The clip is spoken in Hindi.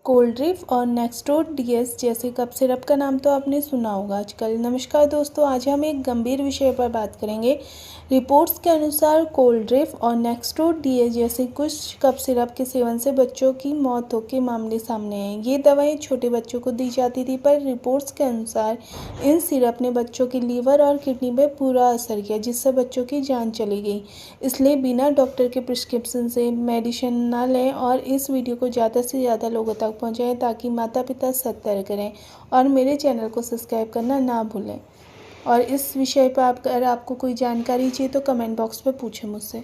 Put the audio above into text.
कोल्ड्रिफ और नेक्स्टोड डीएस जैसे कफ सिरप का नाम तो आपने सुना होगा आजकल। नमस्कार दोस्तों, आज हम एक गंभीर विषय पर बात करेंगे। रिपोर्ट्स के अनुसार कोल्ड्रिफ और नेक्स्टोड डीएस जैसे कुछ कफ सिरप के सेवन से बच्चों की मौत के मामले सामने आए। ये दवाएं छोटे बच्चों को दी जाती थी, पर रिपोर्ट्स के अनुसार इन सिरप ने बच्चों के लीवर और किडनी पर बुरा असर किया, जिससे बच्चों की जान चली गई। इसलिए बिना डॉक्टर के प्रिस्क्रिप्शन से मेडिसिन ना लें और इस वीडियो को ज़्यादा से ज़्यादा लोगों तक पहुंचाएं ताकि माता पिता सतर्क रहें और मेरे चैनल को सब्सक्राइब करना ना भूलें। और इस विषय पर अगर आपको कोई जानकारी चाहिए तो कमेंट बॉक्स में पूछें मुझसे।